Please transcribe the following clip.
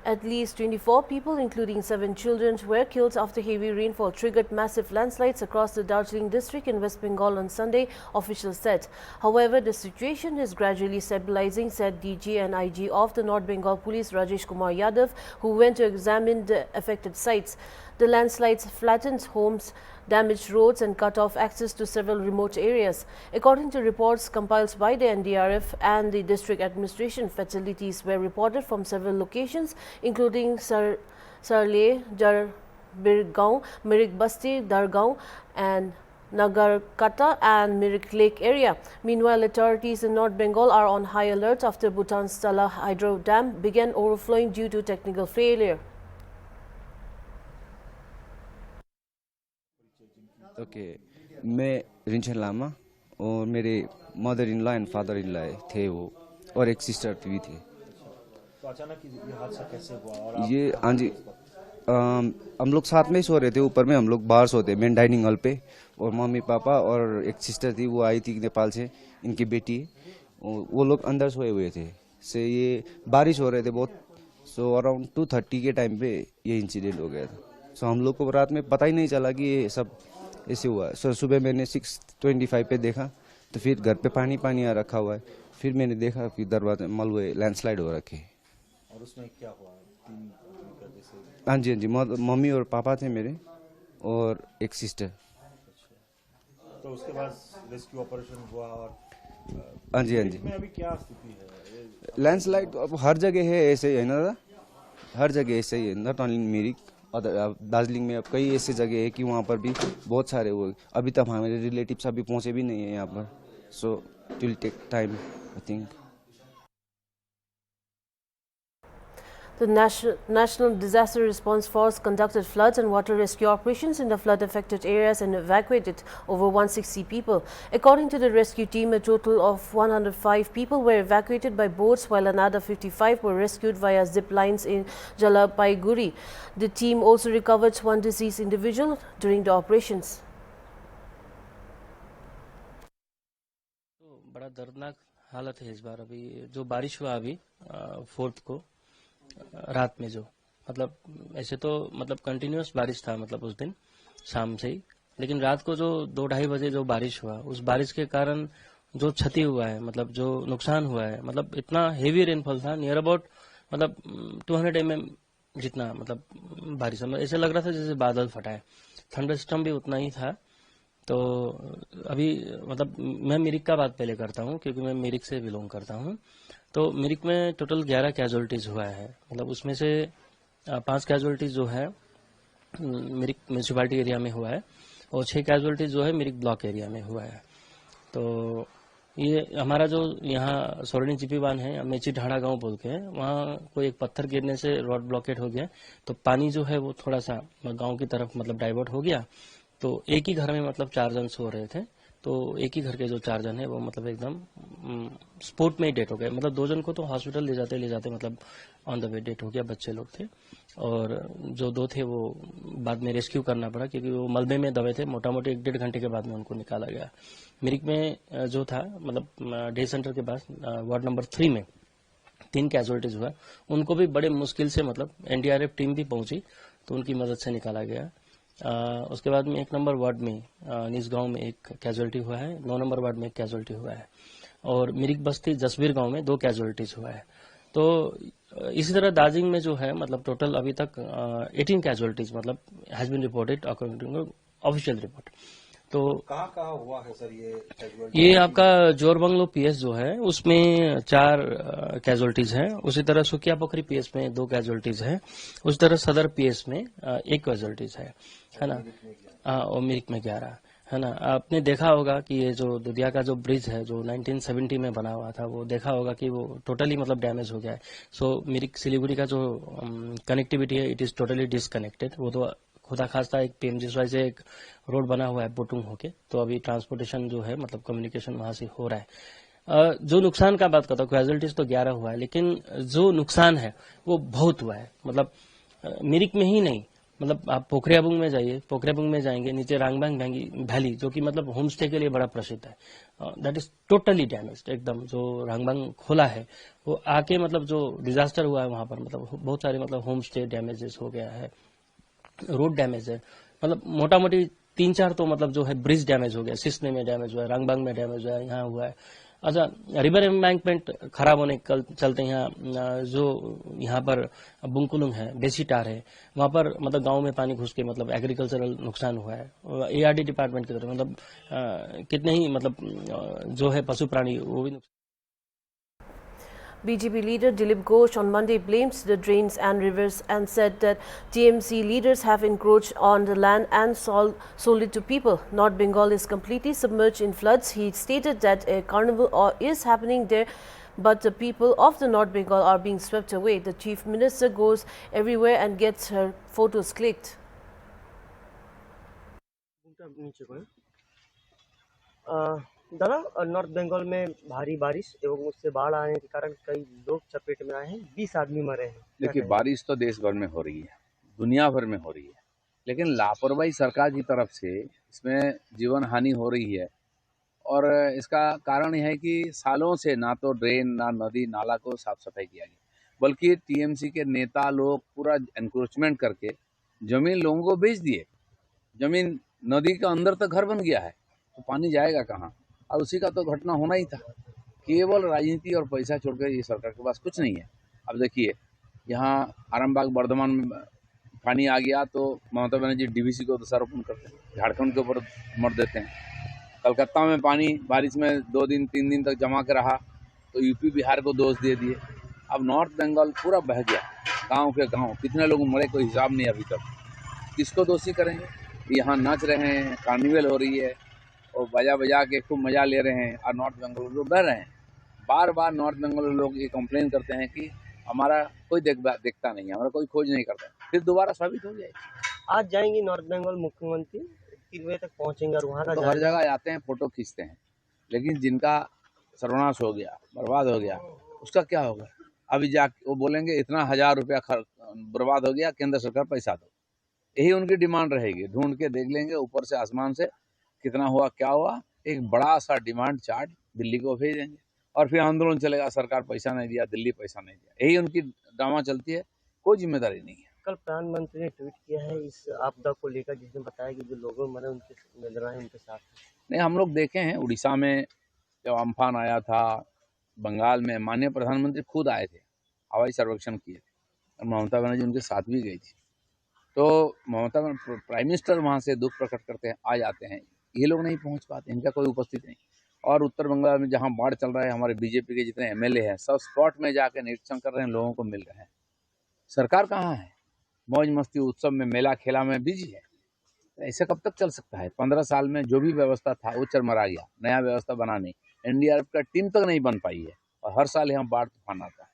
At least 24 people, including 7 children, were killed after heavy rainfall triggered massive landslides across the Darjeeling district in West Bengal on Sunday, officials said. However, the situation is gradually stabilizing, said DG and IG of the North Bengal Police Rajesh Kumar Yadav, who went to examine the affected sites. The landslides flattened homes, damaged roads and cut off access to several remote areas. According to reports compiled by the NDRF and the district administration, fatalities were reported from several locations, including Sarle, Jarbirgaon, Mirik Basti, Dargaon and Nagarkata and Mirik Lake area. Meanwhile, authorities in North Bengal are on high alert after Bhutan's Tala Hydro Dam began overflowing due to technical failure. Okay मैं रिंचन लामा और मेरे mother in law and father in law थे वो और एक sister भी थी। तो अचानक ये हादसा कैसे हुआ? और ये हाँ जी हम लोग साथ में ही सो रहे थे, ऊपर में हम लोग बाहर सोते मेन डाइनिंग हॉल पे, और मम्मी पापा और एक सिस्टर थी वो आई थी नेपाल से, इनकी बेटी, वो लोग अंदर सोए हुए थे। से ये बारिश हो रहे थे बहुत, सो अराउंड 2:30 के टाइम पे ये इंसिडेंट हो गया था। सो हम लोग को रात में पता ही नहीं चला कि ये सब ऐसे हुआ। सो सुबह मैंने 6:25 पे देखा तो फिर घर पे पानी आ रखा हुआ है, फिर मैंने देखा कि दरवाजे मलबे लैंडस्लाइड हो रखे। और उसमें क्या हुआ? हाँ जी हाँ जी, मम्मी और पापा थे मेरे और एक सिस्टर। तो उसके बाद रेस्क्यू ऑपरेशन हुआ और हाँ जी हाँ जी। में अभी क्या स्थिति है? लैंडस्लाइड तो अब हर जगह है ऐसे ही है ना दादा, हर जगह ऐसे ही है, नॉट ओनली मिरिक और दार्जिलिंग में अब कई ऐसी जगह है कि वहाँ पर भी बहुत सारे वो अभी तक हमारे रिलेटिव्स अभी पहुँचे भी नहीं है यहाँ पर। So it will take time I think. The National Disaster Response Force conducted flood and water rescue operations in the flood-affected areas and evacuated over 160 people. According to the rescue team, a total of 105 people were evacuated by boats, while another 55 were rescued via zip lines in Jalpaiguri. The team also recovered one deceased individual during the operations. तो बड़ा दर्दनाक हालत है इस बार। अभी जो बारिश हुआ अभी 4th को रात में, जो मतलब ऐसे तो मतलब कंटिन्यूअस बारिश था मतलब उस दिन शाम से ही, लेकिन रात को जो 2-2:30 बजे जो बारिश हुआ, उस बारिश के कारण जो क्षति हुआ है, मतलब जो नुकसान हुआ है, मतलब इतना हेवी रेनफॉल था, नियर अबाउट मतलब 200 mm जितना मतलब बारिश, मतलब ऐसे लग रहा था जैसे बादल फटा है। थंडरस्टॉर्म भी उतना ही था। तो अभी मतलब मैं मिरिक का बात पहले करता हूँ क्योंकि मैं मिरिक से बिलोंग करता हूँ। तो मिरिक में टोटल 11 कैजुअलिटीज हुआ है, मतलब उसमें से 5 कैजुअलिटीज जो है मिरिक म्यूनसिपालिटी एरिया में हुआ है और 6 कैजुअलिटीज जो है मिरिक ब्लॉक एरिया में हुआ है। तो ये हमारा जो यहाँ सोरनी जीपीवान है, मेची ढाड़ा गांव बोल के है, वहाँ कोई एक पत्थर गिरने से रोड ब्लॉकेट हो गया, तो पानी जो है वो थोड़ा सा गांव की तरफ मतलब डाइवर्ट हो गया। तो एक ही घर में मतलब 4 जन सो रहे थे, तो एक ही घर के जो 4 जन है वो मतलब एकदम स्पॉट में ही डेट हो गए। मतलब 2 जन को तो हॉस्पिटल ले जाते मतलब ऑन द वे डेट हो गया, बच्चे लोग थे, और जो 2 थे वो बाद में रेस्क्यू करना पड़ा क्योंकि वो मलबे में दबे थे। मोटा मोटी 1-1.5 घंटे के बाद में उनको निकाला गया। मिरिक में जो था मतलब डे सेंटर के पास वार्ड नंबर 3 में 3 कैजुअलिटीज हुआ, उनको भी बड़े मुश्किल से मतलब एनडीआरएफ टीम भी पहुंची तो उनकी मदद से निकाला गया। उसके बाद में 1 नंबर वार्ड में निस गांव में 1 कैजुअलिटी हुआ है, 9 नंबर वार्ड में 1 कैजुअलिटी हुआ है, और मिरिक बस्ती जसबीर गांव में 2 कैजुअलिटीज हुआ है। तो इसी तरह दार्जिलिंग में जो है मतलब टोटल अभी तक 18 कैजुअलिटीज मतलब has been reported according to official report. तो कहाँ हुआ है सर ये आपका जोर बंगलो पीएस जो है उसमें 4 कैजुअलिटीज हैं, उसी तरह सुकिया पोखरी पीएस में 2 कैजुअलिटीज हैं, उसी तरह सदर पीएस में 1 कैजुअलिटीज है ना, और मिरिक में 11 है ना। आपने देखा होगा कि ये जो दुधिया का जो ब्रिज है जो 1970 में बना हुआ था, वो देखा होगा कि वो टोटली मतलब डैमेज हो गया है। सो मिरिक सिलीगुड़ी का जो कनेक्टिविटी है इट इज टोटली डिसकनेक्टेड। वो तो खुदा खास्ता एक पीएमजीएसवाई से एक रोड बना हुआ है बोटुंग होके, तो अभी ट्रांसपोर्टेशन जो है मतलब कम्युनिकेशन वहां से हो रहा है। जो नुकसान का बात करता हूँ, कैजुअलिटीज तो 11 हुआ है, लेकिन जो नुकसान है वो बहुत हुआ है। मतलब मिरिक में ही नहीं, मतलब आप पोखरियाबुंग में जाइए, पोखरियाबुंग में जाएंगे, नीचे रांगबांग वैली जो कि मतलब होम स्टे के लिए बड़ा प्रसिद्ध है, दैट इज टोटली डैमेज्ड एकदम। जो रांगबांग खोला है वो आके मतलब जो डिजास्टर हुआ है वहां पर मतलब बहुत सारे मतलब होम स्टे डैमेजेस हो गया है, रोड डैमेज है, मतलब मोटा मोटी 3-4 तो मतलब जो है ब्रिज डैमेज हो गया, सिसने में डैमेज हुआ है, रांगबांग में डैमेज हुआ है, यहाँ हुआ है। अच्छा, रिवर एम्बैंकमेंट खराब होने के चलते यहाँ जो यहाँ पर बुंगकुलुंग है, बेसीटार है, वहां पर मतलब गांव में पानी घुस के मतलब एग्रीकल्चरल नुकसान हुआ है। एआरडी डिपार्टमेंट की तरफ मतलब कितने ही मतलब जो है पशु प्राणी वो भी BJP leader Dilip Ghosh on Monday blamed the drains and rivers and said that TMC leaders have encroached on the land and sold it to people. North Bengal is completely submerged in floods. He stated that a carnival is happening there, but the people of the North Bengal are being swept away. The chief minister goes everywhere and gets her photos clicked. दादा, north Bengal में भारी बारिश एवं उससे बाढ़ आने के कारण कई लोग चपेट में आए हैं, 20 आदमी मरे हैं। देखिए, बारिश तो देश भर में हो रही है, दुनिया भर में हो रही है, लेकिन लापरवाही सरकार की तरफ से इसमें जीवन हानि हो रही है। और इसका कारण यह है कि सालों से ना तो ड्रेन ना नदी नाला को साफ सफाई किया गया, बल्कि टीएमसी के नेता लोग पूरा एनक्रोचमेंट करके जमीन लोगों को बेच दिए। जमीन नदी के अंदर तक घर बन गया है, तो पानी जाएगा कहाँ? और उसी का तो घटना होना ही था। केवल राजनीति और पैसा छोड़कर ये सरकार के पास कुछ नहीं है। अब देखिए, यहाँ आरामबाग बर्धमान में पानी आ गया तो ममता बनर्जी डीवीसी को दोषारोपण करते हैं, झारखंड के ऊपर मर देते हैं। कलकत्ता में पानी बारिश में 2 दिन 3 दिन तक जमा के रहा तो यूपी बिहार को दोष दे दिए। अब नॉर्थ बंगाल पूरा बह गया, गांव के गांव, कितने लोग मरे कोई हिसाब नहीं अभी तक। किसको दोषी करेंगे? यहाँ नाच रहे हैं, कार्निवल हो रही है और बजा बजा के खूब मजा ले रहे हैं, और नॉर्थ बंगाल लोग डर रहे हैं। बार बार नॉर्थ बंगाल लोग ये कंप्लेन करते हैं कि हमारा कोई देखता नहीं है, हमारा कोई खोज नहीं करता, फिर दोबारा साबित हो जाएगी। आज जाएंगे नॉर्थ बंगाल मुख्यमंत्री, 3 बजे तक पहुंचेंगे और वहाँ का तो हर जगह आते हैं, फोटो खींचते हैं, लेकिन जिनका सर्वनाश हो गया, बर्बाद हो गया, उसका क्या होगा? अभी जा वो बोलेंगे इतना 1000 रुपया बर्बाद हो गया, केंद्र सरकार पैसा दो, यही उनकी डिमांड रहेगी। ढूंढ के देख लेंगे ऊपर से आसमान से कितना हुआ क्या हुआ, एक बड़ा सा डिमांड चार्ट दिल्ली को भेज देंगे और फिर आंदोलन चलेगा, सरकार पैसा नहीं दिया, दिल्ली पैसा नहीं दिया, यही उनकी ड्रामा चलती है, कोई जिम्मेदारी नहीं है। कल प्रधानमंत्री ने ट्वीट किया है इस आपदा को लेकर, जिसमें बताया कि जो लोगों मरे उनके नजर आए उनके साथ। नहीं, हम लोग देखे हैं उड़ीसा में जब अम्फान आया था, बंगाल में माननीय प्रधानमंत्री खुद आए थे, हवाई सर्वेक्षण किए थे और ममता बनर्जी उनके साथ भी गई थी। तो ममता प्राइम मिनिस्टर वहाँ से दुख प्रकट करते हैं, आ जाते हैं, ये लोग नहीं पहुँच पाते, इनका कोई उपस्थित नहीं। और उत्तर बंगाल में जहाँ बाढ़ चल रहा है, हमारे बीजेपी के जितने एमएलए हैं सब स्पॉट में जाकर निरीक्षण कर रहे हैं, लोगों को मिल रहे हैं। सरकार कहाँ है? मौज मस्ती उत्सव में, मेला खेला में बिजी है। ऐसे कब तक चल सकता है? 15 साल में जो भी व्यवस्था था वो चरमरा गया, नया व्यवस्था बना नहीं, एनडीआरएफ का टीम तक नहीं बन पाई है और हर साल यहाँ बाढ़ तूफान आता है।